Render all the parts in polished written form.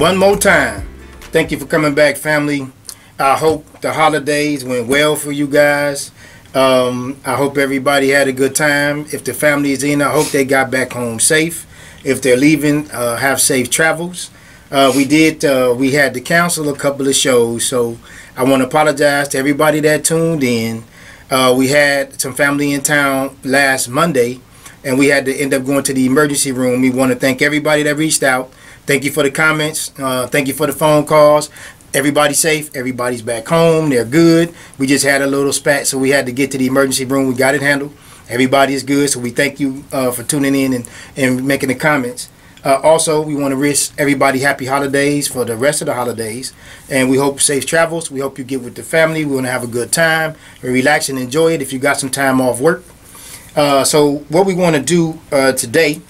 one more time, thank you for coming back, family. I hope the holidays went well for you guys. I hope everybody had a good time. If the family is in, I hope they got back home safe. If they're leaving, have safe travels. We had to cancel a couple of shows, so I want to apologize to everybody that tuned in. We had some family in town last Monday, and we had to end up going to the emergency room. We want to thank everybody that reached out. Thank you for the comments. Thank you for the phone calls. Everybody's safe. Everybody's back home. They're good. We just had a little spat, so we had to get to the emergency room. We got it handled. Everybody is good, so we thank you for tuning in and making the comments. Also, we want to wish everybody happy holidays for the rest of the holidays, and we hope safe travels. We hope you get with the family. We want to have a good time and relax and enjoy it if you got some time off work. So what we want to do today,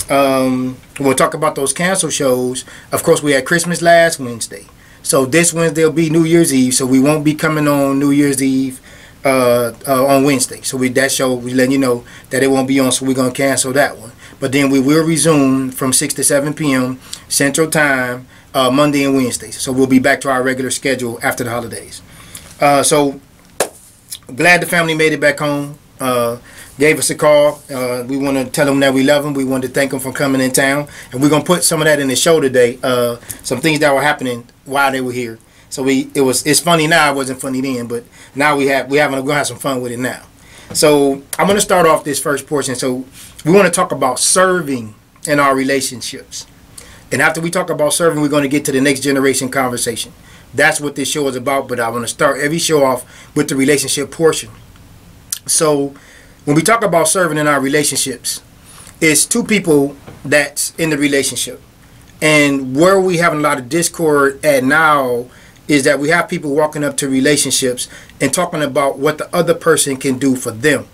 we'll talk about those cancel shows. Of course, we had Christmas last Wednesday. So this Wednesday will be New Year's Eve, so we won't be coming on New Year's Eve on Wednesday. So that show, we letting you know that it won't be on, so we're going to cancel that one. But then we will resume from 6 to 7 p.m. Central Time, Monday and Wednesday. So we'll be back to our regular schedule after the holidays. So glad the family made it back home. Gave us a call. We want to tell them that we love them. We want to thank them for coming in town, and we're gonna put some of that in the show today. Some things that were happening while they were here. So it's funny now. It wasn't funny then, but now we're gonna have some fun with it now. So I'm gonna start off this first portion. So we want to talk about serving in our relationships, and after we talk about serving, we're going to get to the next generation conversation. That's what this show is about. But I want to start every show off with the relationship portion. So when we talk about serving in our relationships, it's two people that's in the relationship. And where we having a lot of discord at now is that we have people walking up to relationships and talking about what the other person can do for them.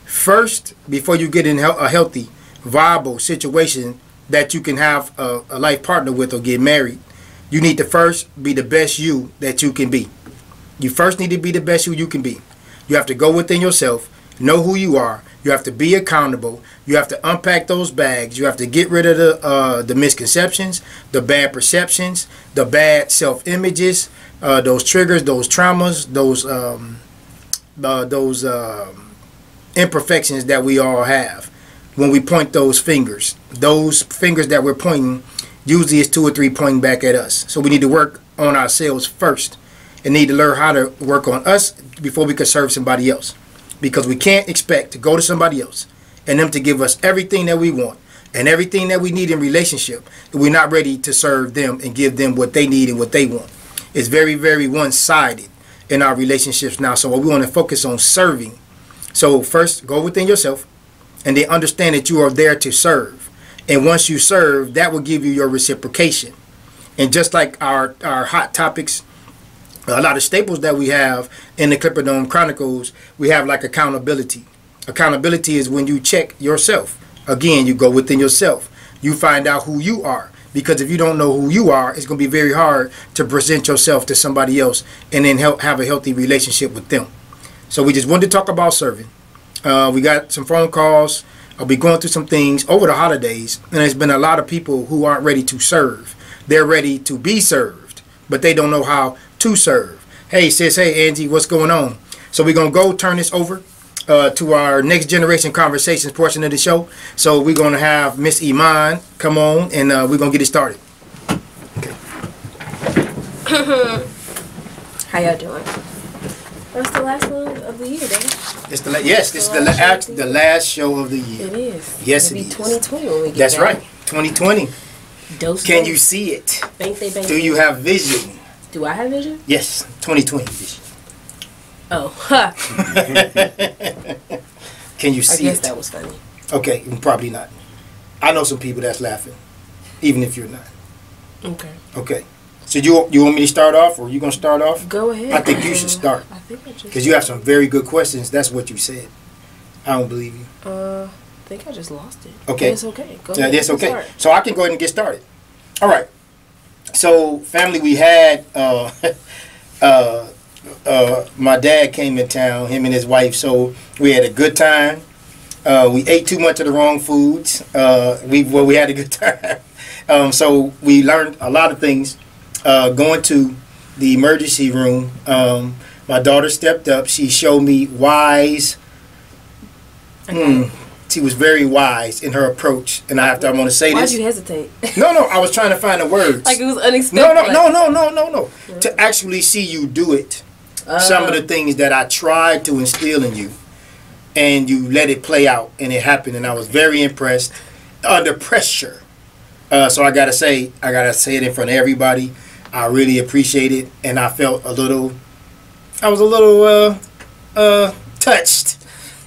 First, before you get in a healthy, viable situation that you can have a life partner with or get married, you need to first be the best you that you can be. You first need to be the best you can be. You have to go within yourself, know who you are. You have to be accountable. You have to unpack those bags. You have to get rid of the misconceptions, the bad perceptions, the bad self-images, those triggers, those traumas, those imperfections that we all have. When we point those fingers that we're pointing, usually it's 2 or 3 pointing back at us. So we need to work on ourselves first and need to learn how to work on us before we can serve somebody else. Because we can't expect to go to somebody else and them to give us everything that we want and everything that we need in relationship if we're not ready to serve them and give them what they need and what they want. It's very, very one-sided in our relationships now. So we want to focus on serving. So first, go within yourself and then understand that you are there to serve. And once you serve, that will give you your reciprocation. And just like our hot topics, a lot of staples that we have in the Clipperdome Chronicles, we have like accountability. Accountability is when you check yourself. Again, you go within yourself. You find out who you are. Because if you don't know who you are, it's going to be very hard to present yourself to somebody else and then have a healthy relationship with them. So we just wanted to talk about serving. We got some phone calls. I'll be going through some things over the holidays. And there's been a lot of people who aren't ready to serve. They're ready to be served, but they don't know how to serve. Hey sis, hey Angie, what's going on? So we're going to go turn this over to our next generation conversations portion of the show. So we're going to have Miss Iman come on and we're going to get it started. Okay. How y'all doing? That's the last one of the year, Dave. It's the the last show of the year. It is. Yes, It'll it be is. 2020 when we get That's back. right. 2020. Can you see it? Do you have vision? Do I have vision? Yes, 2020 vision. Oh, ha. Can you see it? I guess that was funny. Okay, probably not. I know some people that's laughing, even if you're not. Okay. Okay. So you want me to start off, or you gonna start off? Go ahead. I think you should start. I think I just. Because you have some very good questions. That's what you said. I don't believe you. I think I just lost it. Okay. It's okay. Go ahead. That's okay. So I can go ahead and get started. All right. So family, we had my dad came in town, him and his wife. So we had a good time. We ate too much of the wrong foods. We had a good time. So we learned a lot of things. Going to the emergency room, my daughter stepped up. She showed me wise. She was very wise in her approach, and I want to say Why'd this. you hesitate? No, I was trying to find the words. Like it was unexpected. No. Yeah. To actually see you do it. Some of the things that I tried to instill in you, and you let it play out, and it happened, and I was very impressed under pressure. So I gotta say it in front of everybody. I really appreciate it, and I was a little touched.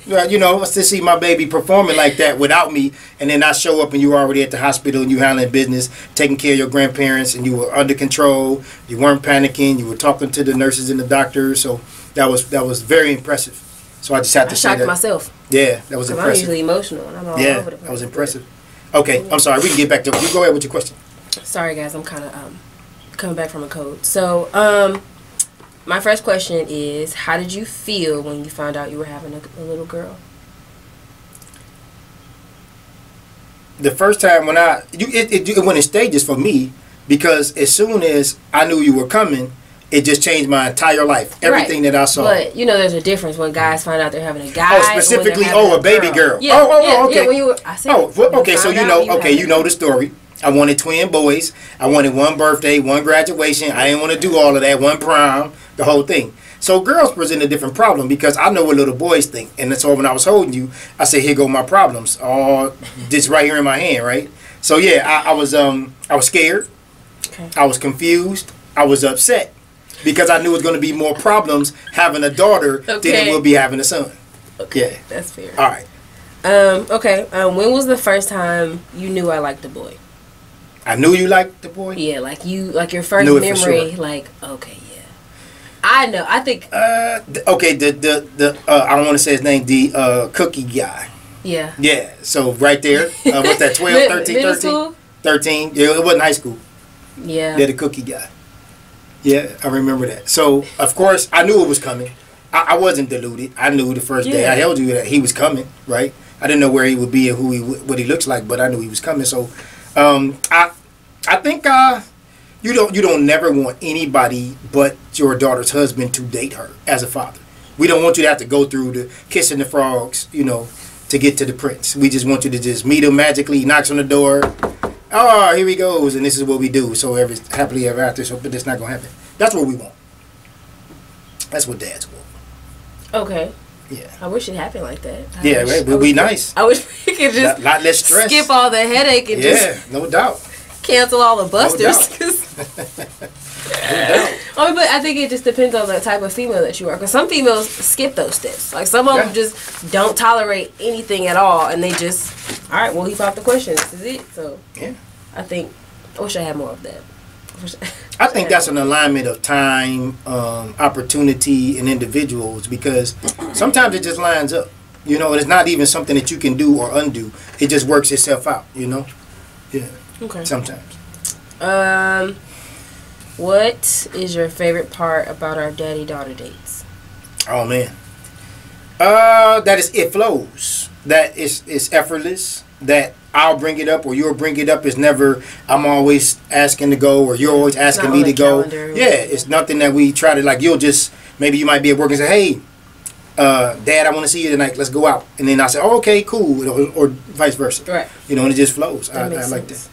To see my baby performing like that without me, and then I show up and you were already at the hospital and you handling business, taking care of your grandparents, and you were under control. You weren't panicking. You were talking to the nurses and the doctors. So that was very impressive. So I just had to say that. I shocked myself. Yeah, that was impressive. I'm usually emotional, and I'm all over the place. That was impressive. Okay, I'm sorry. We can get back to you. Go ahead with your question. Sorry, guys. I'm kind of coming back from a cold. So, my first question is, how did you feel when you found out you were having a little girl? The first time when it went in stages for me, because as soon as I knew you were coming, it just changed my entire life. Everything that I saw. But there's a difference when guys find out they're having a guy. Oh, specifically, a baby girl. Yeah, okay. Yeah, when you were, I said, okay. So you know the story. I wanted twin boys. I wanted one birthday, one graduation. I didn't want to do all of that. One prom, the whole thing. So girls present a different problem because I know what little boys think. And so when I was holding you, I said, here go my problems. All this right here in my hand, right? So yeah, I was scared. Okay. I was confused. I was upset because I knew it was going to be more problems having a daughter than it will be having a son. Okay. Yeah. That's fair. All right. Okay. When was the first time you knew I liked the boy? I knew you liked the boy? Yeah, like your first memory, sure. like, okay, yeah. I know, I think... okay, I don't want to say his name, the cookie guy. Yeah. Yeah, so right there, what's that, 12, 13, Middle 13? School? 13, yeah, it wasn't high school. Yeah. Yeah, the cookie guy. Yeah, I remember that. So, of course, I knew it was coming. I wasn't deluded. I knew the first day I held you that he was coming, right? I didn't know where he would be and what he looks like, but I knew he was coming, so... I think you don't never want anybody but your daughter's husband to date her as a father. We don't want you to have to go through the kissing the frogs, to get to the prince. We just want you to just meet him magically. He knocks on the door. Oh, here he goes, and this is what we do. So happily ever after. So, but that's not gonna happen. That's what we want. That's what dads want. Okay. Yeah. I wish it happened like that. Right. Would be nice. I wish we could just lot less stress. Skip all the headache and just no doubt. Cancel all the busters. No doubt. But I think it just depends on the type of female that you are. Because some females skip those steps. Like some of them just don't tolerate anything at all, and they just, all right, well, he popped the question. This is it. So yeah, I wish I had more of that. I think that's an alignment of time, opportunity, and individuals, because sometimes it just lines up. It's not even something that you can do or undo. It just works itself out. Yeah. Okay. Sometimes. What is your favorite part about our daddy-daughter dates? Oh man. That is it flows. That is effortless. That I'll bring it up or you'll bring it up. It's never I'm always asking to go or you're always asking me to go. Yeah, it's nothing that we try to maybe you might be at work and say, hey, Dad, I want to see you tonight. Let's go out. And then I say, oh, okay, cool, or vice versa. Right. And it just flows. I like that.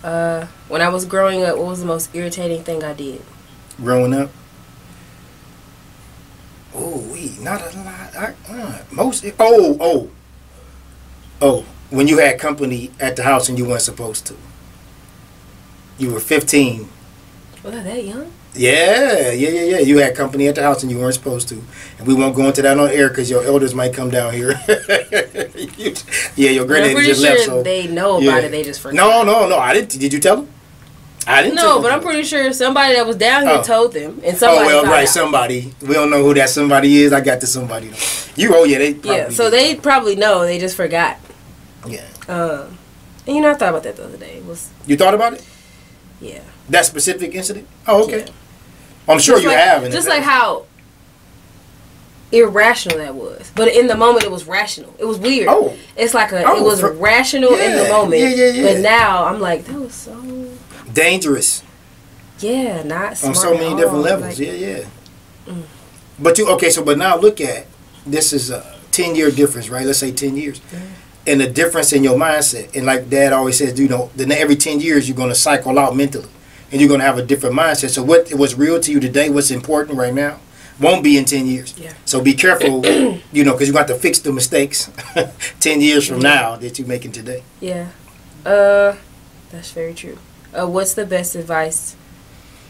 Yeah. When I was growing up, what was the most irritating thing I did? Growing up? Not a lot. When you had company at the house and you weren't supposed to. You were 15. Was I that young? Yeah. You had company at the house and you weren't supposed to. And we won't go into that on air because your elders might come down here. Your granddaddy just left. So they know about it. They just forgot. No. I didn't. Did you tell them? I didn't. No, but I'm pretty sure somebody that was down here told them, and somebody. Somebody. We don't know who that somebody is. I got the somebody. They probably. So they probably know. They just forgot. Yeah. And I thought about that the other day. You thought about it? Yeah. That specific incident? Oh, okay. Yeah. I'm sure you have. Just like how irrational that was. But in the moment, it was rational. It was weird. Oh. It's like it was rational in the moment. But now, I'm like, that was so... dangerous. Yeah, not smart on so many different levels. Like, But but now look at, this is a 10-year difference, right? Let's say 10 years. And the difference in your mindset. And like Dad always says, then every 10 years you're going to cycle out mentally. And you're going to have a different mindset. So what's real to you today, what's important right now, won't be in 10 years. Yeah. So be careful, because you're going to have to fix the mistakes 10 years from now that you're making today. Yeah. That's very true. What's the best advice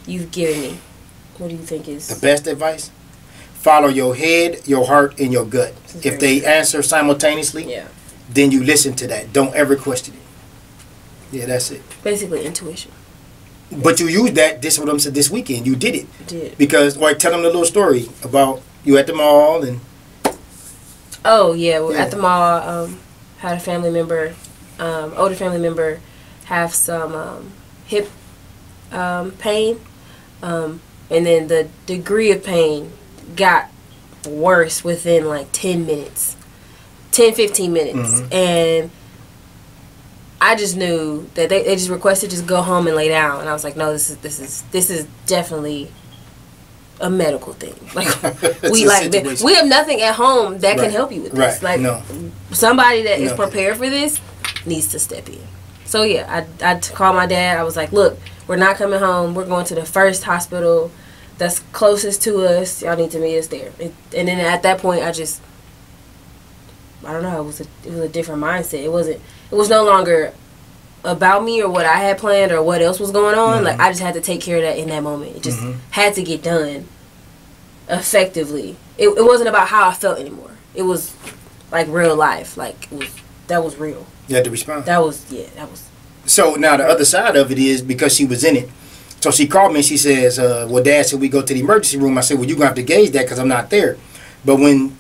you've given me? What do you think is... the best advice? Follow your head, your heart, and your gut. If they answer simultaneously, then you listen to that. Don't ever question it. Yeah, that's it. Basically, intuition. But you used that, this is what I'm saying, this weekend. You did it. I did. Because, tell them the little story about you at the mall and... Oh, yeah. We're at the mall. Had a family member, older family member, have some hip pain. And then the degree of pain got worse within like 10 minutes. 10-15 minutes. And I just knew that they just requested just go home and lay down, and I was like, no, this is definitely a medical thing. Like we have nothing at home that can help you with this. Like somebody that is prepared for this needs to step in. So yeah, I called my dad. I was like, look, we're not coming home. We're going to the first hospital that's closest to us. Y'all need to meet us there. And then at that point, I don't know. It was a different mindset. It was no longer about me or what I had planned or what else was going on. Like I just had to take care of that in that moment. It just had to get done effectively. It wasn't about how I felt anymore. It was like real life. Like that was real. You had to respond. That was. So now the other side of it is, because she was in it. So she called me and she says, well, Dad said we go to the emergency room. I said, well, you're going to have to gauge that because I'm not there. But when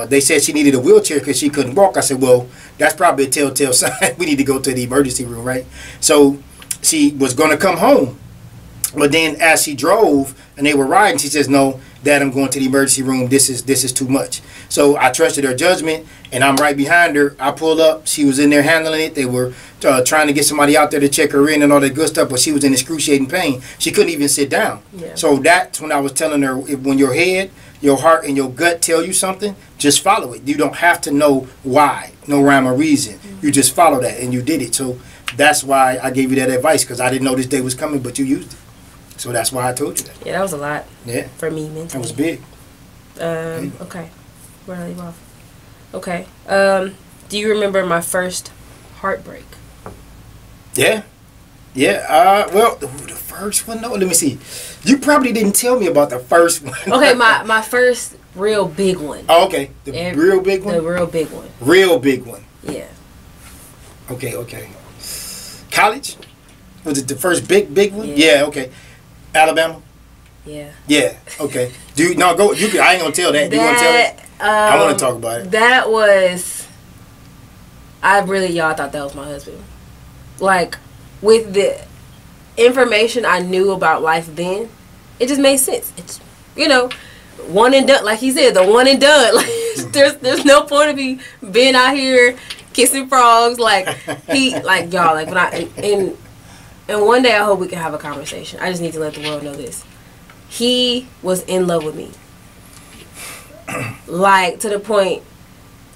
they said she needed a wheelchair because she couldn't walk, I said, well, that's probably a telltale sign. We need to go to the emergency room, right? So she was going to come home. But then as she drove and they were riding, she says, no, Dad, I'm going to the emergency room. This is too much. So I trusted her judgment, and I'm right behind her. I pulled up. She was in there handling it. They were trying to get somebody out there to check her in and all that good stuff, but she was in excruciating pain. She couldn't even sit down. Yeah. So that's when I was telling her, when your head, your heart, and your gut tell you something, just follow it. You don't have to know why, no rhyme or reason. You just follow that, and you did it. So that's why I gave you that advice, because I didn't know this day was coming, but you used it. So that's why I told you that. Yeah, that was a lot. Yeah. For me mentally. That was big. Okay. Where did I leave off? Okay. Do you remember my first heartbreak? Yeah. Yeah. Well, the first one? No, let me see. You probably didn't tell me about the first one. Okay, my first real big one. Oh, okay. The real big one? The real big one. Real big one. Yeah. Okay. College? Was it the first big one? Yeah, okay. Alabama? Yeah. Yeah, okay. I ain't gonna tell that. Do you want to tell it? I want to talk about it. That was... y'all thought that was my husband. Like, with the information I knew about life then, it just made sense. It's, one and done. Like he said, the one and done. Like, there's no point of me being out here kissing frogs. Like, y'all, like, when and one day I hope we can have a conversation. I just need to let the world know this. He was in love with me. Like, to the point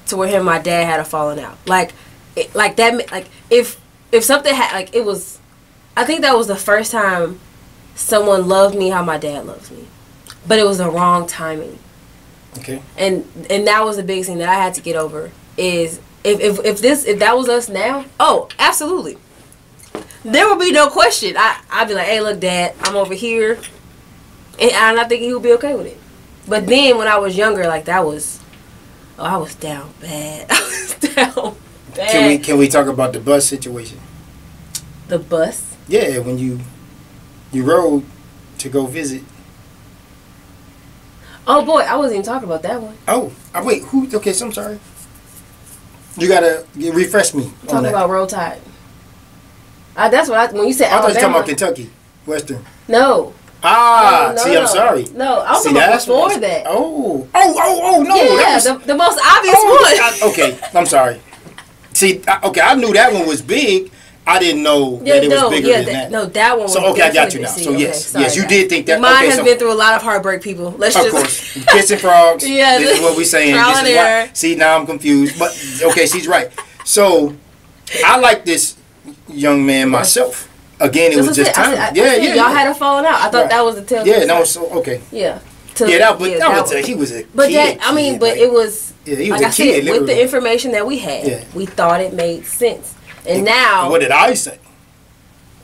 to where him and my dad had a falling out. If something had, like, it was, I think that was the first time someone loved me how my dad loves me. But it was the wrong timing. Okay. And that was the biggest thing that I had to get over, is if that was us now, oh, absolutely. There would be no question. I'd be like, hey, look, Dad, I'm over here. And I think he would be okay with it. But then when I was younger, like, I was down bad. I was down bad. Can we talk about the bus situation? The bus? Yeah, when you rode to go visit. Oh, boy, I wasn't even talking about that one. Oh, wait, who? Okay, so I'm sorry. You gotta refresh me. I'm talking about Roll Tide. That's what when you said I thought Alabama. you were talking about Kentucky, Western. No. Ah, no, see, I'm sorry. No, I was talking about before that. No. Yeah, the most obvious one. Okay, I'm sorry. See, okay, I knew that one was big. I didn't know that it was bigger than that. No, that one was so, okay, I got you now. big. So, yes, sorry, yes, you did think that. Mine has been through a lot of heartbreak, people. Let's of course. Kissing frogs. Yeah, this is what we're saying. Trial and error. See, now I'm confused. But, okay, she's right. So, I like this young man myself. Again, it was just time. Yeah. Y'all had a falling out. I thought that was the tell. Yeah, no, so, okay. Yeah. He was a kid. But it was, yeah, he was like a kid, with the information that we had, we thought it made sense. And now... What did I say?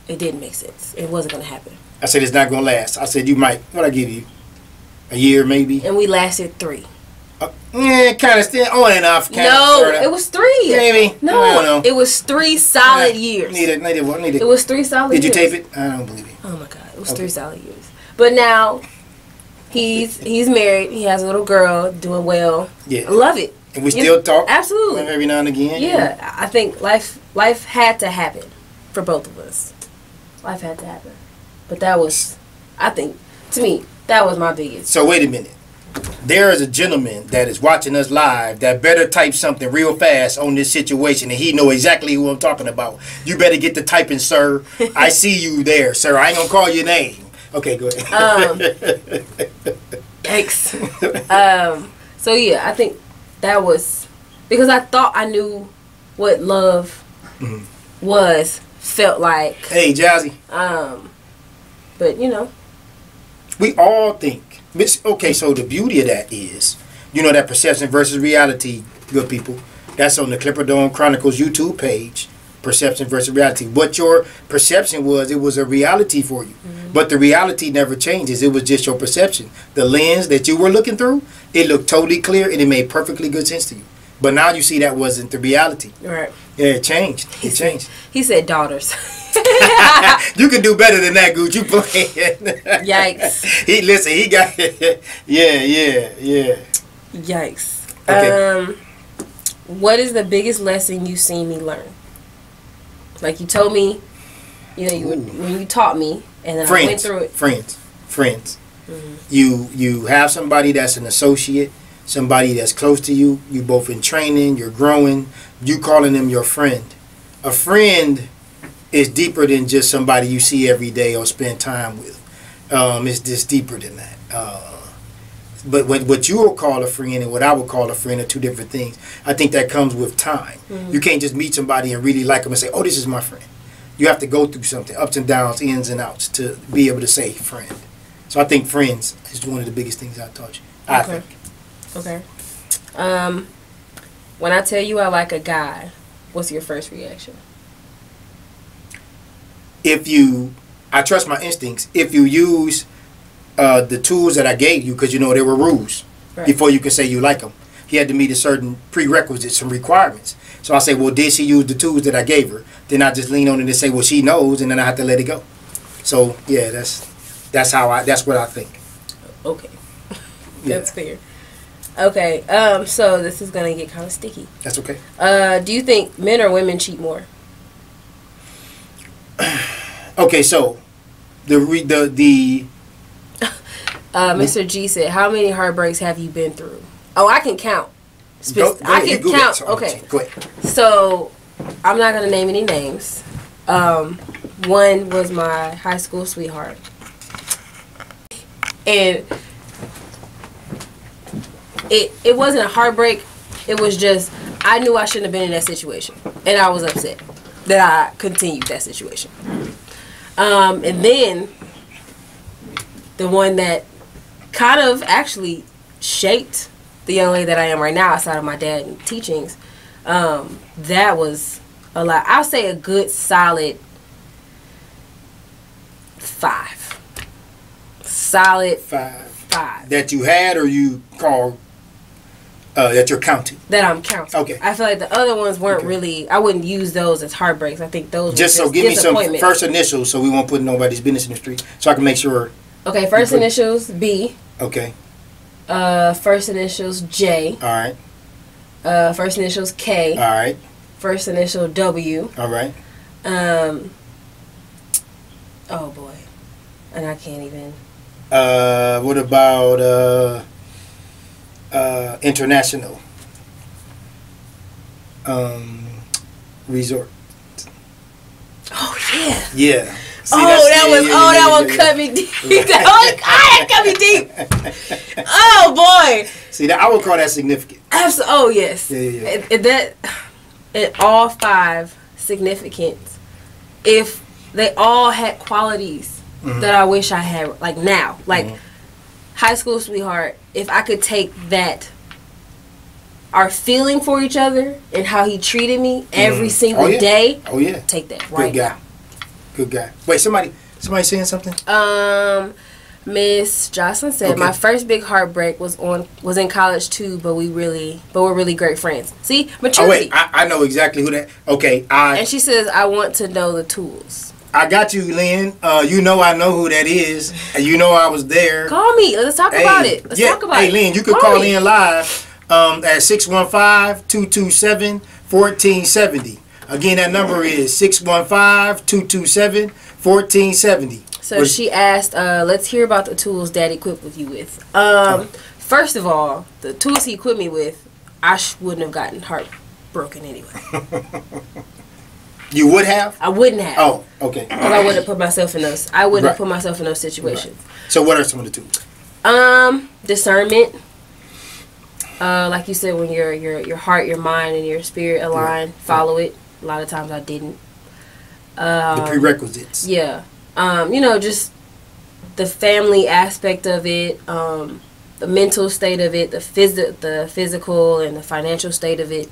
It didn't make sense. It wasn't going to happen. I said it's not going to last. I said you might, what I give you? A year maybe? And we lasted 3. Kind of still on and off. No, it was 3. Maybe. No, it was 3 solid years. It was 3 solid years. Did you tape it? I don't believe it. Oh my God, it was 3 solid years. But now, he's married. He has a little girl, doing well. Yeah. I love it. And we still talk. Absolutely. Every now and again. Yeah, I think life had to happen for both of us. Life had to happen. But that was, I think, to me, that was my biggest. So wait a minute. There is a gentleman that is watching us live that better type something real fast on this situation, and he know exactly who I'm talking about. You better get the typing, sir. I see you there, sir. I ain't gonna call your name. Okay, go ahead. Yikes. So yeah, I think that was because I thought I knew what love felt like. Hey, Jazzy. But you know, we all think. Okay, so the beauty of that is, you know, that perception versus reality, good people. That's on the Clipperdome Chronicles YouTube page. Perception versus reality. What your perception was, it was a reality for you. But the reality never changes. It was just your perception. The lens that you were looking through, it looked totally clear and it made perfectly good sense to you. But now you see that wasn't the reality. Right. Yeah, it changed. It changed. He said daughters. You can do better than that, Gooch. You playing. Yikes. He got it. Yeah. Yikes. Okay. What is the biggest lesson you've seen me learn? Like you told me, you know, when you taught me, and then I went through it. Friends. You have somebody that's an associate, somebody that's close to you. You both in training. You're growing. You calling them your friend. A friend is deeper than just somebody you see every day or spend time with. It's just deeper than that. But what you will call a friend and what I would call a friend are two different things. I think that comes with time. You can't just meet somebody and really like them and say, oh, this is my friend. You have to go through something, ups and downs, ins and outs, to be able to say friend. So I think friends is one of the biggest things I taught you. I think. Okay. When I tell you I like a guy, what's your first reaction? I trust my instincts. If you use the tools that I gave you, because you know there were rules before you can say you like them. He had to meet a certain prerequisites, some requirements. So I say, well, did she use the tools that I gave her? Then I just lean on it and say, well, she knows, and then I have to let it go. So yeah, that's what I think. Okay, that's fair. Okay, so this is gonna get kind of sticky. That's okay. Do you think men or women cheat more? Okay, so Mr. G said, how many heartbreaks have you been through? Oh, I can count. I can count. Okay. Go ahead. So, I'm not going to name any names. One was my high school sweetheart. And it wasn't a heartbreak. It was just, I knew I shouldn't have been in that situation. And I was upset that I continued that situation. And then the one that kind of actually shaped the young lady that I am right now outside of my dad and teachings, that was a lot. I'll say a good solid 5. Solid 5. That you had or you call that you're counting? That I'm counting. Okay. I feel like the other ones weren't really, I wouldn't use those as heartbreaks. I think those just were so give me some first initials so we won't put nobody's business in the street so I can make sure. Okay, first initials B. Okay. First initials J. All right. First initials K. All right. First initial W. All right. Oh boy, and I can't even. What about international resort? Oh yeah. Yeah. See, that one cut me deep. That cut me deep. Oh boy. See, that I would call that significant. Absolutely. Oh yes. Yeah. In all 5 significance, if they all had qualities that I wish I had, like now, like high school sweetheart. If I could take that, our feeling for each other and how he treated me every single day. Oh yeah. Take that right now. Good guy. Wait, somebody saying something? Miss Jocelyn said my first big heartbreak was in college too, but we're really great friends. See, maturity. Oh wait, I know exactly who that. Okay, and she says I want to know the tools. I got you, Lynn. You know I know who that is, and you know I was there. Call me. Let's talk about it. Let's talk about it. Hey, Lynn, you could call in live at 615-227-1470. Again, that number is 615-227-1470. So she asked, let's hear about the tools Daddy equipped with you with. First of all, the tools he equipped me with, I wouldn't have gotten heartbroken anyway. You would have? I wouldn't have. Oh, okay. Because I wouldn't put myself in those. I wouldn't have put myself in those situations. Right. So what are some of the tools? Discernment. Like you said, when your heart, your mind, and your spirit align, follow it. A lot of times I didn't. The prerequisites. Yeah. Just the family aspect of it, the mental state of it, the physical and the financial state of it.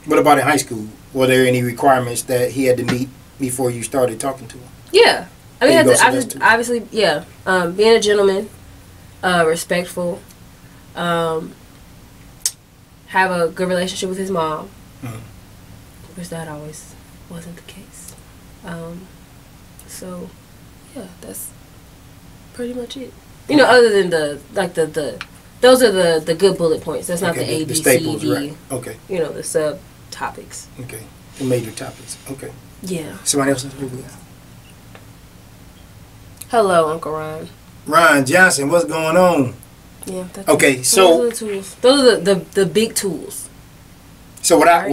What about in high school? Were there any requirements that he had to meet before you started talking to him? Yeah. I mean, obviously, yeah. Being a gentleman, respectful, have a good relationship with his mom, which that always wasn't the case. So, yeah, that's pretty much it. Other than those are the good bullet points. That's not the A, B, staples, C, D. right. Okay. The sub topics. Okay. The major topics. Okay. Yeah. Somebody else? Hello, Uncle Ron. Ron Johnson, what's going on? Yeah. Okay, so those are the tools. Those are the big tools. So when I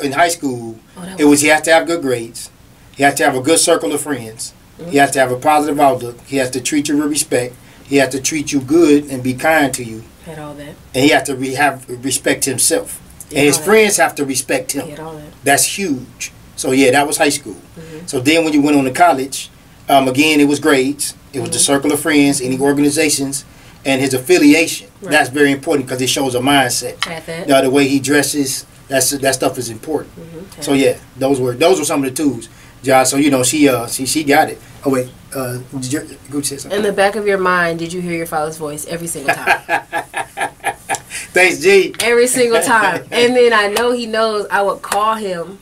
in high school, it was he has to have good grades, he has to have a good circle of friends, he has to have a positive outlook, he has to treat you with respect, he has to treat you good and be kind to you. Had all that. And he has to respect himself, and his friends have to respect him. Had all that. That's huge. So yeah, that was high school. So then when you went on to college, again it was grades, it was the circle of friends, any organizations, and his affiliation. Right. That's very important because it shows a mindset. The way he dresses, that stuff is important. So yeah, those were some of the tools, Josh. So she got it. Oh wait, Gooch said something. In the back of your mind, did you hear your father's voice every single time? Thanks, G. Every single time, and then I know he knows I would call him,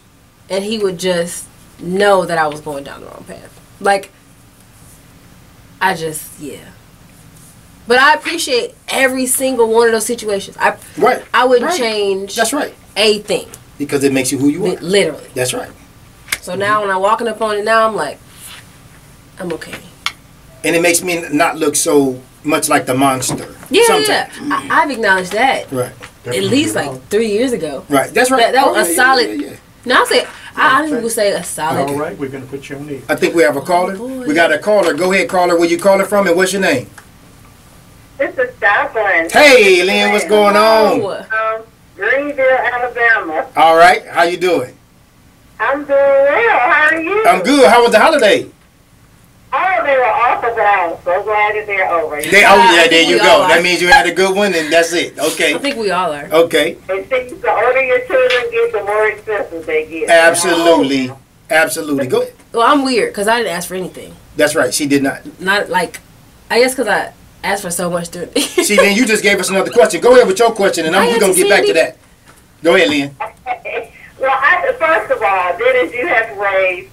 and he would just know that I was going down the wrong path. Like, But I appreciate every single one of those situations. I wouldn't change. That's right. A thing. Because it makes you who you are. Literally. That's right. So now when I'm walking up on it now, I'm like, I'm okay. And it makes me not look so much like the monster. Yeah. I've acknowledged that. Right. At least like 3 years ago. Right. That's right. That was a solid. Yeah. No, I honestly would say a solid. All right, we're going to put you on the. I think we have a caller. We got a caller. Go ahead, caller. Where you calling from and what's your name? This is Jacqueline. Hey, Lynn, what's going on? Greenville, Alabama. All right. How you doing? I'm doing well. How are you? I'm good. How was the holiday? Oh, they were awful, but I'm so glad that they're over. There you go. That means you had a good one, and that's it. Okay. I think we all are. Okay. They think the older your children get, the more expensive they get. Absolutely. Absolutely. Go ahead. Well, I'm weird because I didn't ask for anything. That's right. She did not. Not like, I guess because I asked for so much during. See, Lynn, you just gave us another question. Go ahead with your question, and we're going to get back to that. Go ahead, Lynn. Well, first of all, Dennis, you have raised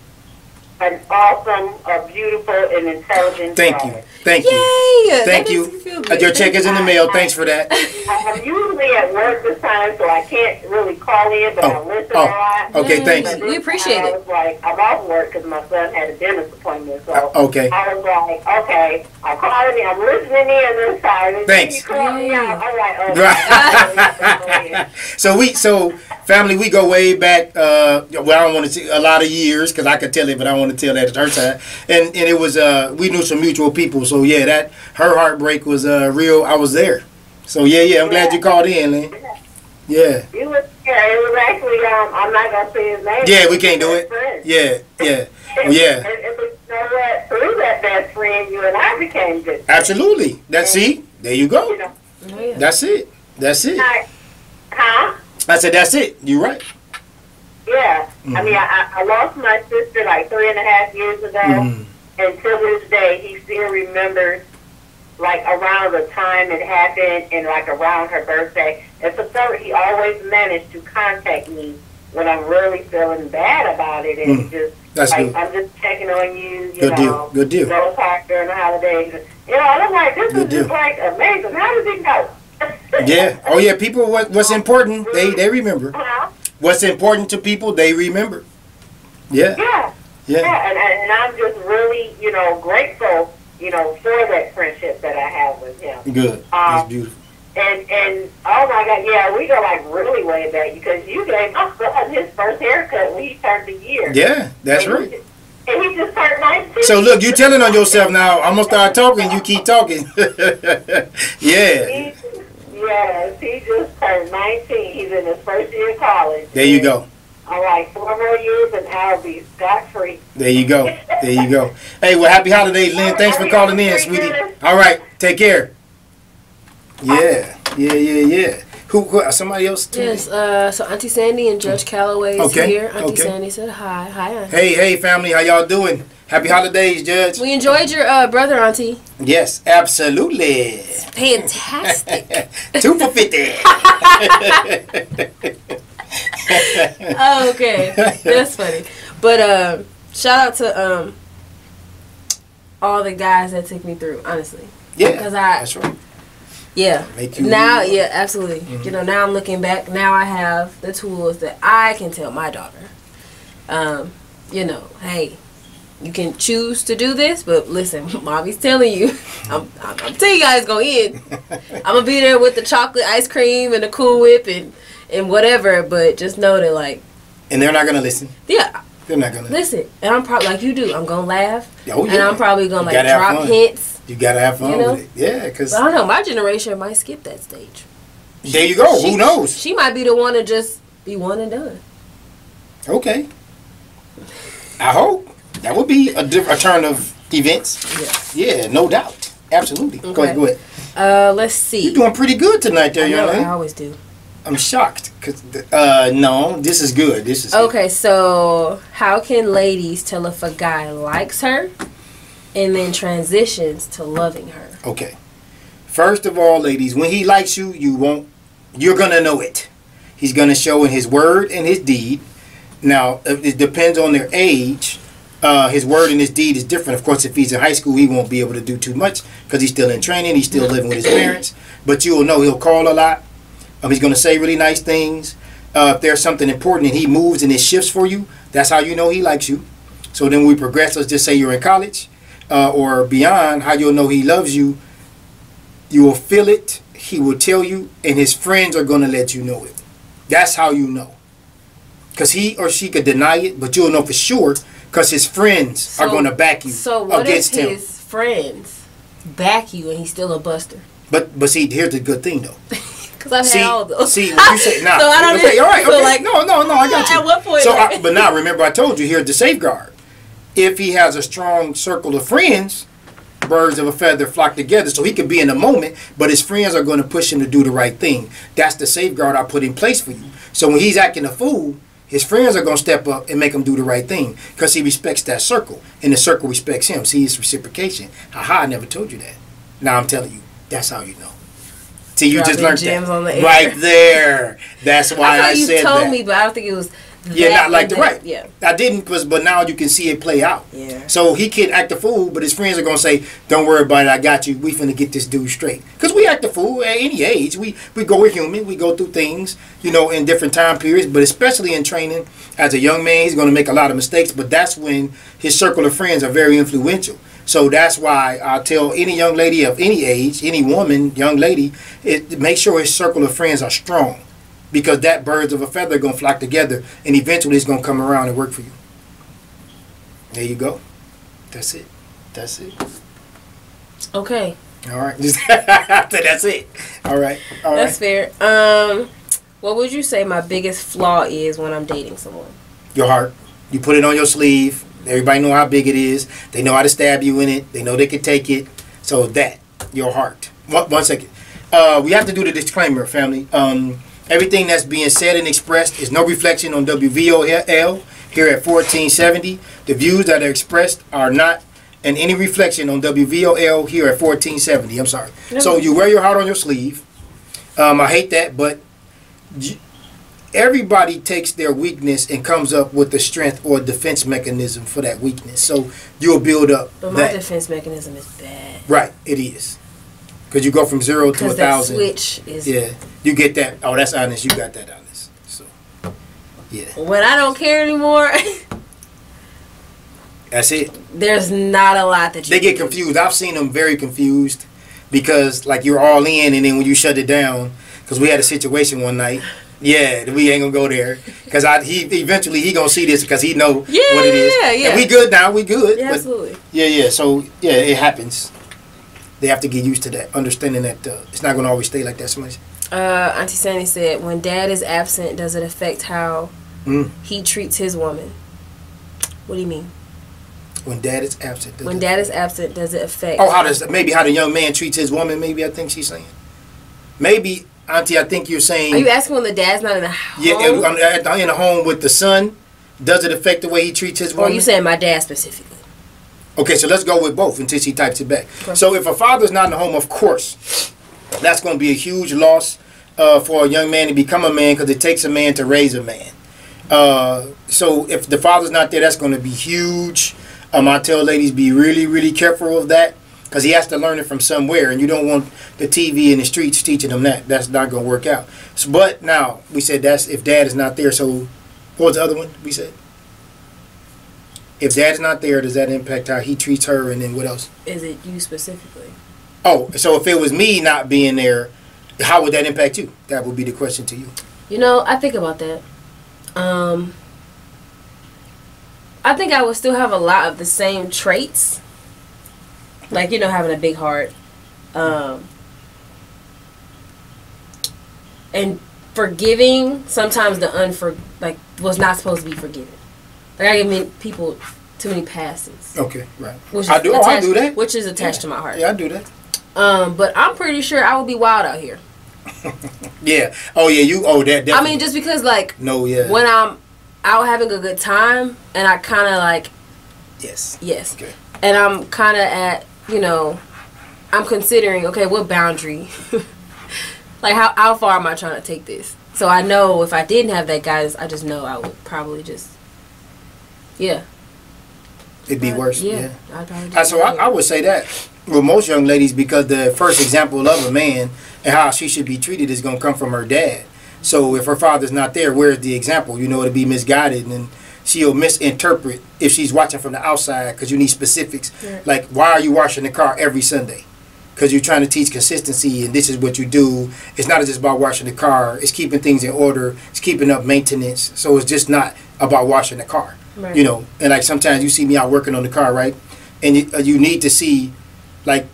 an awesome, beautiful, and intelligent Thank you. daughter. Thank you. Yay! Thank That you. makes me feel good. Your check is in the mail. Thanks for that. I'm usually at work this time, so I can't really call in, but I listen a lot. Okay, Yay. thanks. We appreciate I it. was like, I'm off work because my son had a dentist appointment, so Okay. I was like, okay, I'm calling in, I'm listening in this time. And Thanks. You call me out. I'm like, oh, Right. So family, we go way back. Well, I don't want to say a lot of years because I could tell it, but I don't want to tell that at her side. And it was we knew some mutual people. So yeah, that her heartbreak was real. I was there. So yeah. I'm glad you called in, Lynn. Yeah. It was actually, I'm not going to say his name. Yeah, we can't do it. Yeah. And you know what? Through that best friend, you and I became good friends. Absolutely. See, there you go. You know, Oh, yeah. That's it. huh? I said that's it. You're right. Yeah. Mm-hmm. I mean, I lost my sister like 3.5 years ago. Mm-hmm. And to this day, he still remembers, like, around the time it happened and, like, around her birthday. And for some reason, he always managed to contact me when I'm really feeling bad about it. And just, That's like, good. I'm just checking on you, Good deal. Good deal. No talk during the holidays. You know, and I'm like, this Good is just, deal. like, amazing. How does he know? Yeah. Oh yeah. People, what's important, they remember. Huh? What's important to people, they remember. Yeah. Yeah. Yeah. And I'm just really, you know, grateful, you know, for that friendship that I have with him. Good. That's beautiful. And oh my God, yeah, we go like really way back because you gave my son his first haircut when he turned a year. Yeah, that's and right. And he just turned 19. So look, you telling on yourself now. I'm gonna start talking. You keep talking. Yeah. Yes, he just turned 19. He's in his first year of college. There you go. I'm like 4 more years and I'll be scot-free. There you go. There you go. Hey, well, happy holidays, Lynn. Thanks for calling in, sweetie. All right, take care. Yeah. Who somebody else? Yes, so Auntie Sandy and Judge Calloway is here. Auntie Sandy said hi. Hi, Auntie. Hey, family. How y'all doing? Happy holidays, Judge. We enjoyed your brother, Auntie. Yes, absolutely. Fantastic. 2 for 50. Oh, okay. That's funny. But shout out to all the guys that took me through, honestly. Yeah, because that's right. Yeah. Make you now, yeah, absolutely. Mm-hmm. You know, now I'm looking back. Now I have the tools that I can tell my daughter. You know, hey, you can choose to do this, but listen, mommy's telling you. I'm telling you guys go in. I'm gonna be there with the chocolate ice cream and the Cool Whip and whatever, but just know that, like. And they're not gonna listen. Yeah. They're not gonna listen. And I'm probably like you do. I'm gonna laugh. Oh, yeah. And I'm probably gonna like drop hints. You gotta have fun with it. Yeah, because I don't know. My generation might skip that stage. There you go. Who knows? She might be the one to just be one and done. Okay. I hope that would be a turn of events. Yeah, no doubt. Absolutely. Okay. Go ahead. Let's see. You're doing pretty good tonight, there, young lady. I always do. I'm shocked because no, this is good. This is okay. So, how can ladies tell if a guy likes her, and then transitions to loving her? Okay. First of all, ladies, when he likes you, you're gonna know it. He's gonna show in his word and his deed. Now, it depends on their age. His word and his deed is different. Of course, if he's in high school, he won't be able to do too much because he's still in training. He's still living with his parents. But you will know he'll call a lot. He's going to say really nice things. If there's something important and he moves and it shifts for you, that's how you know he likes you. So then we progress. Let's just say you're in college or beyond. How you'll know he loves you, you will feel it. He will tell you, and his friends are going to let you know it. That's how you know. Because he or she could deny it, but you'll know for sure because his friends are going to back you against him. So what if his friends back you and he's still a buster? But see, here's the good thing, though. Because I've had all of those. See, what you say, nah. So I don't okay, all right, so okay. like, no, I got you. At what point? So, but now, remember I told you, here's the safeguard. If he has a strong circle of friends, birds of a feather flock together, so he could be in the moment, but his friends are going to push him to do the right thing. That's the safeguard I put in place for you. So when he's acting a fool, his friends are going to step up and make him do the right thing because he respects that circle, and the circle respects him. See, it's reciprocation. Haha, I never told you that. Now I'm telling you, that's how you know. See, you just learned that on the air. right there. That's why I said that. You told me, but I don't think it was Yeah, not like the right. Yeah. I didn't, but now you can see it play out. Yeah. So he can act a fool, but his friends are going to say, don't worry about it, I got you. We finna get this dude straight. Because we act a fool at any age. We go, we're human. We go through things, you know, in different time periods, but especially in training. As a young man, he's going to make a lot of mistakes, but that's when his circle of friends are very influential. So that's why I tell any young lady of any age, any woman, young lady, make sure his circle of friends are strong. Because that birds of a feather are going to flock together, and eventually it's going to come around and work for you. There you go. That's it. That's it. Okay. All right. That's it. All right. All That's right. fair. What would you say my biggest flaw is when I'm dating someone? Your heart. You put it on your sleeve. Everybody know how big it is. They know how to stab you in it. They know they can take it. So that, your heart. One second. We have to do the disclaimer, family. Everything that's being said and expressed is no reflection on WVOL here at 1470. The views that are expressed are not in any reflection on WVOL here at 1470. I'm sorry. No. So you wear your heart on your sleeve. I hate that, but everybody takes their weakness and comes up with a strength or defense mechanism for that weakness. So you'll build up. But my defense mechanism is bad. Right, it is. Because you go from 0 to 1,000. Switch is. Yeah, you get that. Oh, that's honest. You got that honest. So, yeah. When I don't care anymore. That's it. There's not a lot that you. They get confused. I've seen them very confused because, like, you're all in, and then when you shut it down, because we had a situation one night. Yeah, we ain't gonna go there because he eventually gonna see this because he know what it is. Yeah. And we good now. We good. Yeah, absolutely. Yeah. So yeah, it happens. They have to get used to that, understanding that it's not going to always stay like that. Somebody. Auntie Sandy said, when dad is absent, does it affect how he treats his woman? What do you mean? When dad is absent. When dad is absent, does it affect? Oh, how the young man treats his woman, maybe I think she's saying. Maybe, Auntie, I think you're saying. Are you asking when the dad's not in the home? Yeah, in the home with the son. Does it affect the way he treats his woman? Or are you saying my dad specifically? Okay, so let's go with both until she types it back. Okay. So if a father's not in the home, of course, that's going to be a huge loss for a young man to become a man because it takes a man to raise a man. So if the father's not there, that's going to be huge. I tell ladies, be really, really careful of that because he has to learn it from somewhere, and you don't want the TV and the streets teaching him that. That's not going to work out. So, but now, we said that's if dad is not there. So what was the other one we said? If dad's not there, does that impact how he treats her, and then what else? Is it you specifically? Oh, so if it was me not being there, how would that impact you? That would be the question to you. You know, I think about that. I think I would still have a lot of the same traits. Like, you know, having a big heart. And forgiving sometimes was not supposed to be forgiven. Like, I give people too many passes. Okay, right. I do that. Which is attached to my heart. Yeah, I do that. But I'm pretty sure I would be wild out here. Yeah. Oh, yeah. That definitely. I mean, just because, like, when I'm out having a good time, and I kind of, like... Yes. Okay. And I'm kind of at, you know, I'm considering, okay, what boundary? Like, how far am I trying to take this? So I know if I didn't have that guidance, I just know I would probably just... Yeah. It'd be worse. Yeah. So I would say that with most young ladies because the first example of a man and how she should be treated is going to come from her dad. So if her father's not there, where's the example? You know, it'll be misguided and she'll misinterpret if she's watching from the outside because you need specifics. Yeah. Like, why are you washing the car every Sunday? Because you're trying to teach consistency and this is what you do. It's not just about washing the car. It's keeping things in order. It's keeping up maintenance. So it's just not about washing the car. Right. You know, and like sometimes you see me out working on the car, right? And you need to see, like,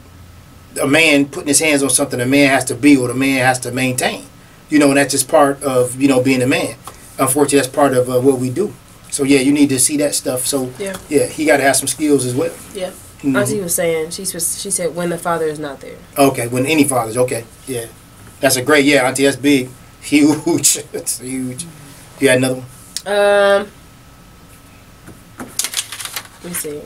a man putting his hands on something a man has to build, a man has to maintain. You know, and that's just part of, you know, being a man. Unfortunately, that's part of what we do. So, yeah, you need to see that stuff. So, yeah he got to have some skills as well. Yeah. Mm-hmm. Auntie was saying, she said when the father is not there. Okay, when any father's, okay. Yeah. That's a great, Auntie, that's big. Huge. That's huge. You got another one? Let me see.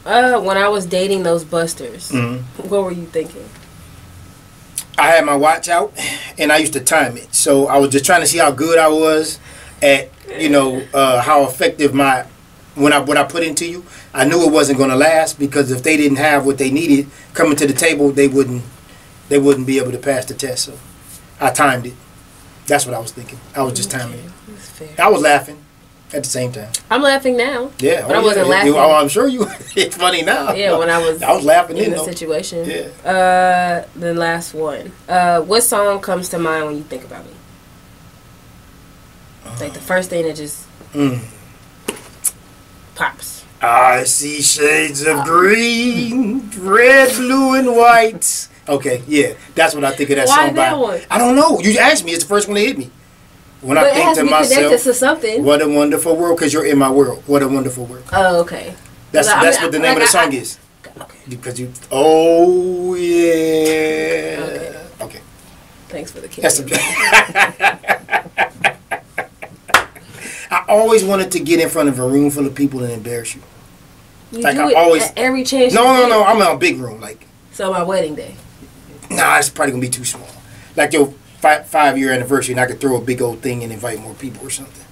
When I was dating those busters, what were you thinking? I had my watch out, and I used to time it. So I was just trying to see how good I was, at how effective what I put into you. I knew it wasn't going to last, because if they didn't have what they needed coming to the table, they wouldn't be able to pass the test. So I timed it. That's what I was thinking. I was just timing it. That's fair. I was laughing at the same time. I'm laughing now. Yeah, but I wasn't laughing. I'm sure you. It's funny now. Yeah, when I was laughing in the situation. Yeah. The last one. What song comes to mind when you think about me? Like the first thing that just pops. I see shades of green, red, blue, and white. Okay, yeah, that's what I think of that Why song. That one? I don't know. You asked me. It's the first one that hit me. When but I think to myself, connected to something. What a wonderful world, because you're in my world. What a wonderful world. Oh, okay. That's what the name of the song is. Okay. Because you. Oh yeah. Okay. Thanks for the kiss. I always wanted to get in front of a room full of people and embarrass you. You like do I always at every chance. No. I'm in a big room, like. So my wedding day. Nah, it's probably gonna be too small. Like your 5-year anniversary, and I could throw a big old thing and invite more people or something.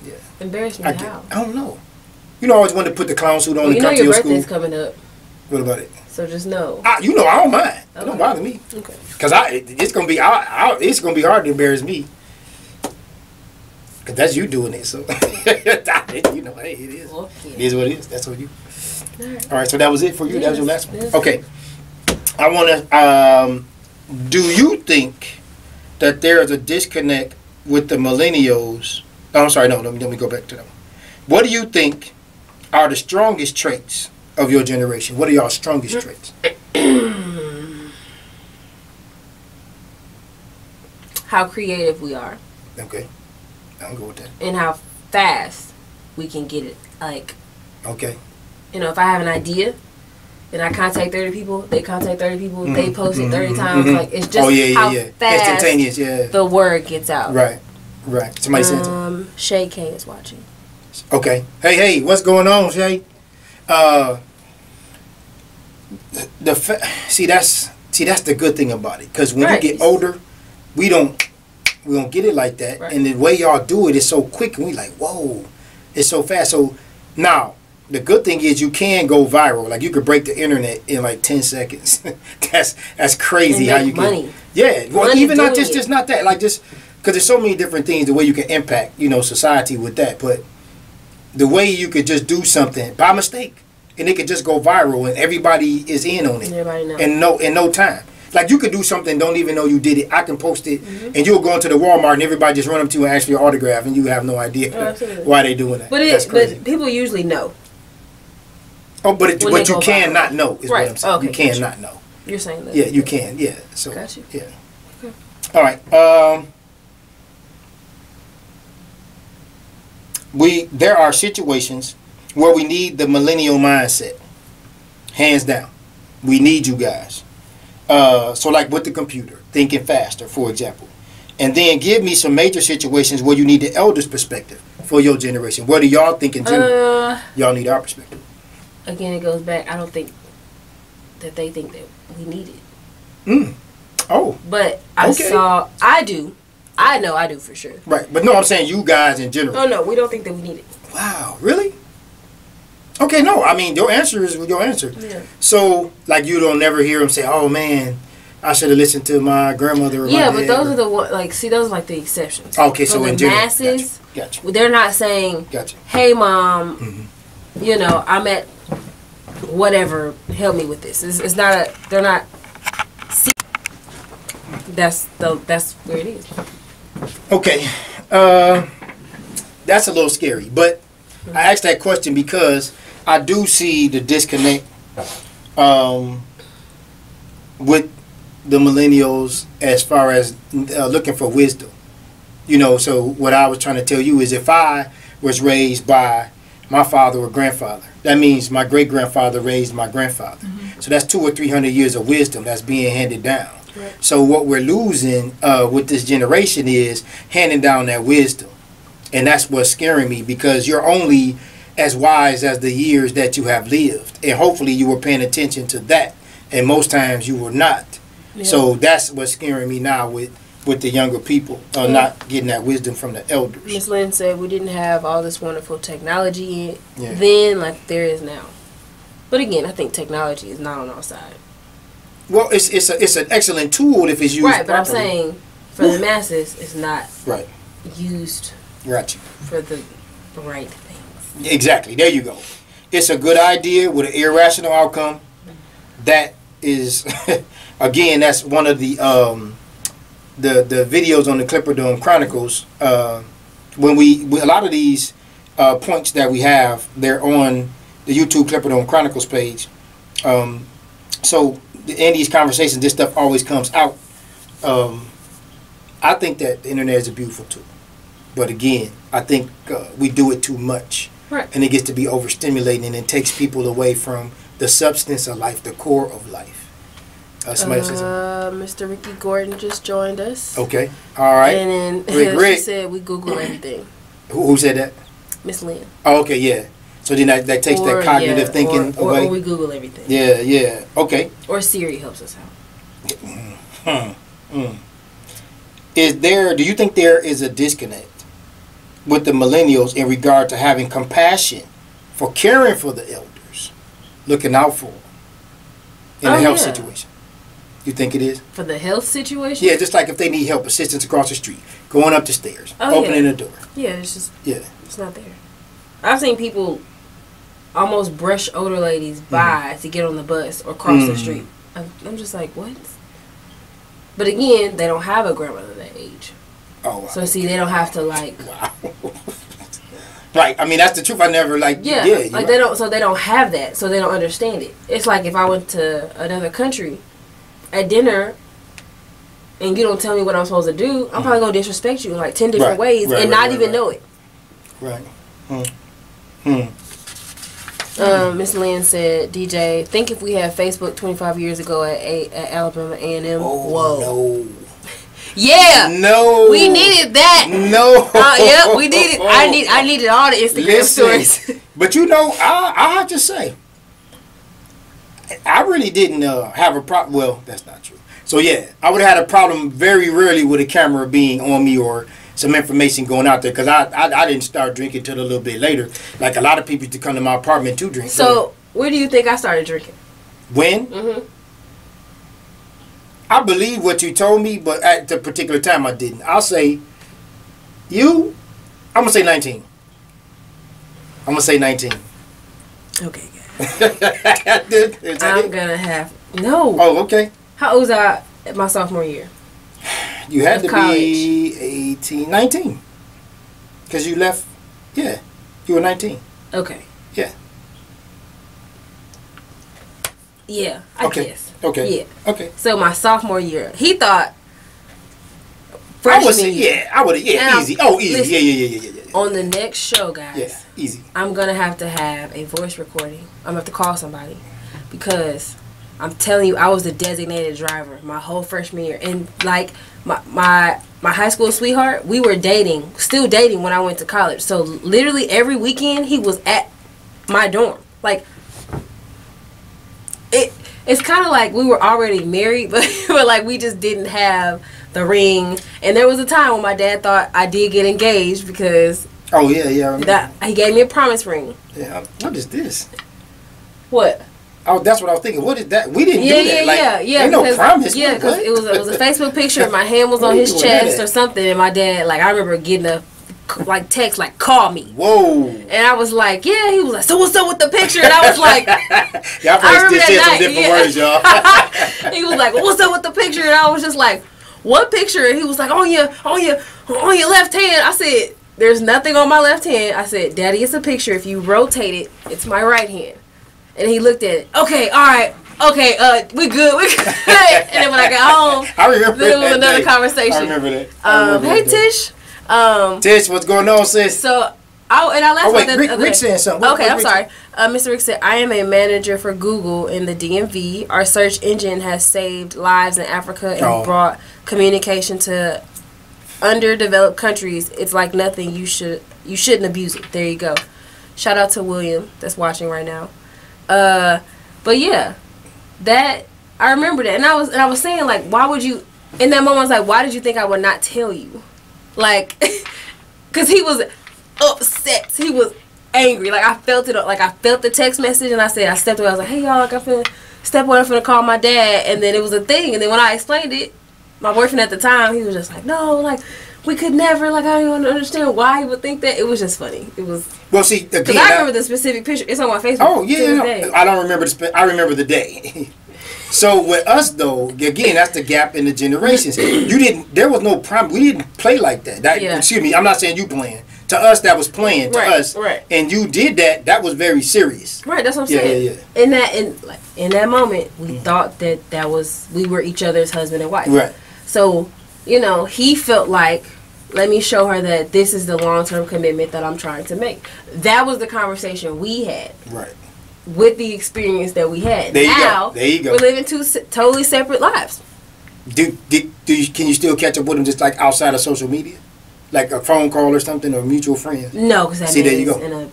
Yeah. Embarrass me how? I don't know. I always wanted to put the clown suit on and come to your your school. You know your birthday's coming up. What about it? So just know. I don't mind. It don't bother me. Okay. Because it's gonna be hard to embarrass me. Because that's you doing it, so hey, it is. Okay. It is what it is. That's what you. All right, so that was it for you. That was your last one. Okay. I want to. Do you think that there is a disconnect with the millennials? Oh, I'm sorry. No, let me go back to that one. What do you think are the strongest traits of your generation? What are y'all's strongest traits? How creative we are. Okay. I'll go with that. And how fast we can get it. Like. Okay. If I have an idea, and I contact 30 people, they contact 30 people, they post it 30 times. Like, it's just how fast instantaneous, the word gets out. Right. Somebody said something. Shay K is watching. Okay. Hey, what's going on, Shay? See, that's the good thing about it. Because when you get older, we don't get it like that. Right. And the way y'all do it is so quick, and we like, whoa, it's so fast. So now, the good thing is you can go viral. Like, you could break the internet in like 10 seconds. that's crazy how you can. Money. Yeah. Well, money even not just not that. Like, just because there's so many different things the way you can impact society with that. But the way you could just do something by mistake and it could just go viral and everybody is in on it. Everybody knows. In no time. Like, you could do something, don't even know you did it. I can post it, and you'll go into the Walmart and everybody just run up to you and ask for your autograph, and you have no idea why they doing that. But people usually know. Oh, but you can not know is what I'm saying. Okay, you can not know. You're saying that. Yeah, you can. Yeah. So. Got you. Yeah. Okay. All right. There are situations where we need the millennial mindset. Hands down, we need you guys. So like with the computer, thinking faster, for example, and then give me some major situations where you need the elders' perspective for your generation. What do y'all think in general? Y'all need our perspective. Again, it goes back. I don't think that they think that we need it. Oh. But I do. I know I do for sure. Right. But no, I'm saying you guys in general. Oh, no. We don't think that we need it. Wow. Really? Okay, no. I mean, your answer is your answer. Yeah. So, like, you don't never hear them say, oh, man, I should have listened to my grandmother or my dad. But those are the ones, those are like the exceptions. Okay, so in general. Masses, gotcha. They're not saying, hey, Mom, I'm at whatever, help me with this. It's not they're not, that's where it is. Okay, that's a little scary, but I asked that question because I do see the disconnect with the millennials as far as looking for wisdom. So what I was trying to tell you is if I was raised by my father or grandfather, that means my great-grandfather raised my grandfather. So that's 200 or 300 years of wisdom that's being handed down. Right. So what we're losing with this generation is handing down that wisdom. And that's what's scaring me, because you're only as wise as the years that you have lived. And hopefully you were paying attention to that. And most times you were not. Yeah. So that's what's scaring me now with with the younger people, not getting that wisdom from the elders. Miss Lynn said we didn't have all this wonderful technology then like there is now. But again, I think technology is not on our side. Well, it's an excellent tool if it's used right. But properly. I'm saying for the masses, it's not right used for the right things. Exactly. There you go. It's a good idea with an irrational outcome. That is, again, that's one of the videos on the Clipperdome Chronicles. When we a lot of these points that we have, they're on the YouTube Clipperdome Chronicles page. So in these conversations, this stuff always comes out. I think that the internet is a beautiful tool, but again, I think we do it too much, and it gets to be overstimulating, and it takes people away from the substance of life, the core of life. Mr. Ricky Gordon just joined us. Okay, all right. And then Rick. she said we Google everything. Who said that? Miss Lynn. Oh, okay, yeah. So then that takes that cognitive thinking away. Or we Google everything. Yeah, okay. Or Siri helps us out. Do you think there is a disconnect with the millennials in regard to having compassion for caring for the elders, looking out for them in a health situation? You think it is? For the health situation? Yeah, just like if they need help, assistance across the street, going up the stairs, opening the door. Yeah, it's just, it's not there. I've seen people almost brush older ladies by to get on the bus or cross the street. I'm just like, what? But again, they don't have a grandmother that age. Oh, wow. So see, they don't have to like. Wow. Right. I mean, that's the truth. I never like. Yeah. Like they don't. So they don't have that. So they don't understand it. It's like if I went to another country at dinner, and you don't tell me what I'm supposed to do, I'm probably gonna disrespect you in like 10 different ways and not even know it. Right. Miss Lynn said, DJ, think if we had Facebook 25 years ago at Alabama A&M. Oh, whoa. No. Yeah. No. We needed that. No. Yep, we needed. I needed all the Instagram stories. But you know, I have to say, I really didn't have a problem. Well, that's not true. So yeah, I would have had a problem very rarely with a camera being on me or some information going out there, because I didn't start drinking till a little bit later. Like a lot of people used to come to my apartment to drink. So where do you think I started drinking? When? I believe what you told me, but at the particular time I didn't. I'll say I'm going to say 19. I'm going to say 19. Okay, guys. I'm going to have... No. Oh, okay. How old was I at my sophomore year? You had to be 18, 19. Because you left, you were 19. Okay. Yeah. Yeah, I guess. Okay. Yeah. Okay. So my sophomore year, he thought freshman year. I would have, easy. Oh, easy. Listen, Yeah. On the next show, guys. Yeah, easy. I'm going to have a voice recording. I'm going to have to call somebody. Because I'm telling you, I was the designated driver my whole freshman year. And like my high school sweetheart, we were still dating when I went to college. So literally every weekend he was at my dorm. Like it's kind of like we were already married, but like we just didn't have the ring. And there was a time when my dad thought I did get engaged because he gave me a promise ring. Yeah, what is this? What? Oh, that's what I was thinking. What is that? We didn't do that. Yeah. Ain't no promise. Yeah, because it was a Facebook picture. My hand was on his chest or something, and my dad, like, I remember getting a text like, call me. Whoa. And I was like, yeah. He was like, so what's up with the picture? And I was like, y'all probably still said some different words, y'all. He was like, what's up with the picture? And I was just like, what picture? And he was like, on your left hand. I said, there's nothing on my left hand. I said, Daddy, it's a picture. If you rotate it, it's my right hand. And he looked at it. Okay, all right. Okay, we good. And then when I got home, I remember then it was another conversation. I remember that. Hey, Tish. Tish, what's going on, sis? So, Rick saying something. Okay, I'm sorry. Mr. Rick said, I am a manager for Google in the DMV. Our search engine has saved lives in Africa and brought communication to underdeveloped countries. It's like nothing. You shouldn't abuse it. There you go. Shout out to William that's watching right now. But yeah, that I remember that, and I was saying, like, why would you? in that moment, I was like, why did you think I would not tell you? Like, because he was upset. He was angry. Like, I felt it. Like, I felt the text message, and I stepped away. I was like, hey, y'all, like, I'm finna step away. I'm finna call my dad. And then it was a thing. And then when I explained it, my boyfriend at the time, he was just like, no, like, we could never, like, I don't even understand why he would think that. It was just funny. It was. Well, see, again, because I remember the specific picture. It's on my Facebook. Oh, yeah. I don't remember I remember the day. So with us though, again, that's the gap in the generations. There was no problem. We didn't play like that. Excuse me, I'm not saying you playing. To us, that was playing. To us, right. And you did that. That was very serious. Right. That's what I'm saying. Yeah. In that moment, we thought that we were each other's husband and wife. Right. So he felt like, let me show her that this is the long-term commitment that I'm trying to make. That was the conversation we had. Right. With the experience that we had. There you go. We're living two totally separate lives. Can you still catch up with them just like outside of social media? Like a phone call or something, or mutual friends? No, because there you go.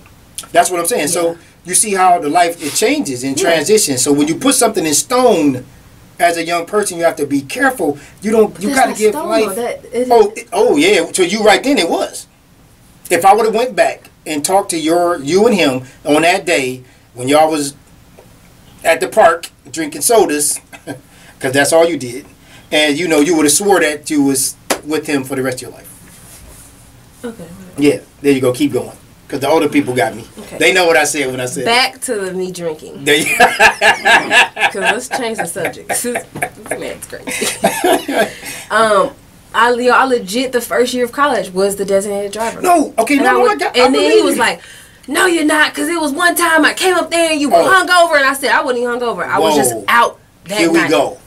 That's what I'm saying. Yeah. So you see how the life, it changes and transitions. So when you put something in stone as a young person, you have to be careful. You got to give life. Yeah. So you right then it was. If I would have went back and talked to you and him on that day, when y'all was at the park drinking sodas, because that's all you did, and you would have swore that you was with him for the rest of your life. Okay. Yeah, there you go. Keep going. Because the older people got me. Okay. They know what I said when I said back to me drinking. Because let's change the subject. Man's crazy. I legit, the first year of college was the designated driver. No, okay, and then he was like, no, you're not, because it was one time I came up there and you were hungover, and I said I wasn't even hungover. I was just out that night. Here we go.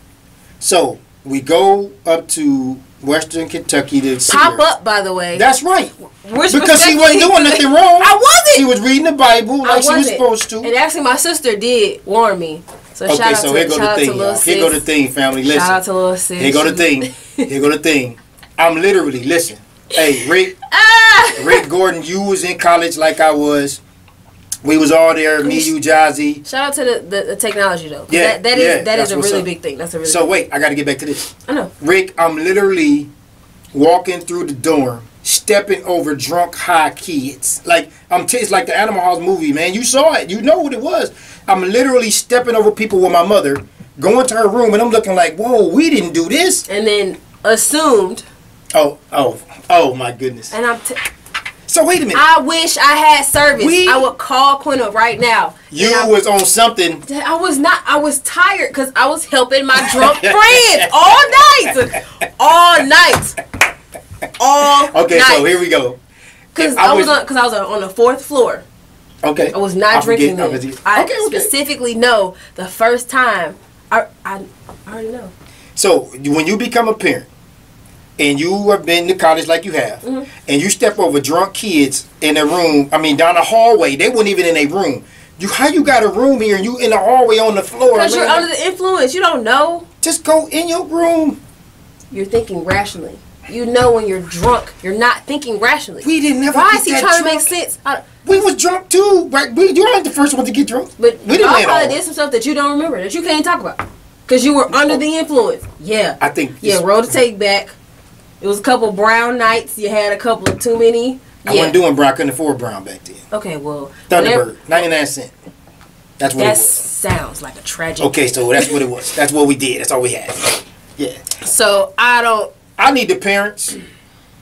So we go up to Western Kentucky to see pop her. Up, by the way. That's right. Because she wasn't doing nothing wrong. I wasn't. She was reading the Bible like she was supposed to. And actually, my sister did warn me. So shout out to little sis. Here go the thing, family. Listen. Shout out to little sis. Here go the thing. Here go the thing. I'm literally, listen. Hey, Rick Gordon, you was in college like I was. We was all there, me, you, Jazzy. Shout out to the technology, though. Yeah, that is a really big thing. That's a really So wait, I got to get back to this. I know. Rick, I'm literally walking through the dorm, stepping over drunk, high kids. Like, it's like the Animal House movie, man. You saw it. You know what it was. I'm literally stepping over people with my mother, going to her room, and I'm looking like, whoa, we didn't do this. And then assumed. Oh, my goodness. And So wait a minute. I wish I had service. I would call Quinn up right now. You was on something. I was not. I was tired because I was helping my drunk friends all night. All night. All okay, night. So here we go. Because I was on the 4th floor. Okay. I was not drinking then. I specifically know the first time. I already know. So when you become a parent, and you have been to college like you have, and you step over drunk kids in a room, down the hallway, they weren't even in a room. How you got a room here and you in the hallway on the floor? Because you're under the influence. You don't know. Just go in your room. You're thinking rationally. You know when you're drunk, you're not thinking rationally. We didn't never Why is he trying to make sense? We was drunk too. Right? You aren't the first one to get drunk. But we probably did some stuff that you don't remember, that you can't talk about. Because you were under the influence. Yeah. I think. Yeah, roll the take back. It was a couple brown nights. You had a couple of too many. I wasn't doing brown. I couldn't afford brown back then. Okay, well. Thunderbird, 99 cents. That's what it was. That sounds like a tragic. Okay, so that's what it was. That's what we did. That's all we had. Yeah. So I need the parents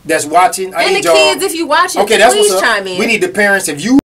that's watching. And the kids, if you watching, please chime in. We need the parents. If you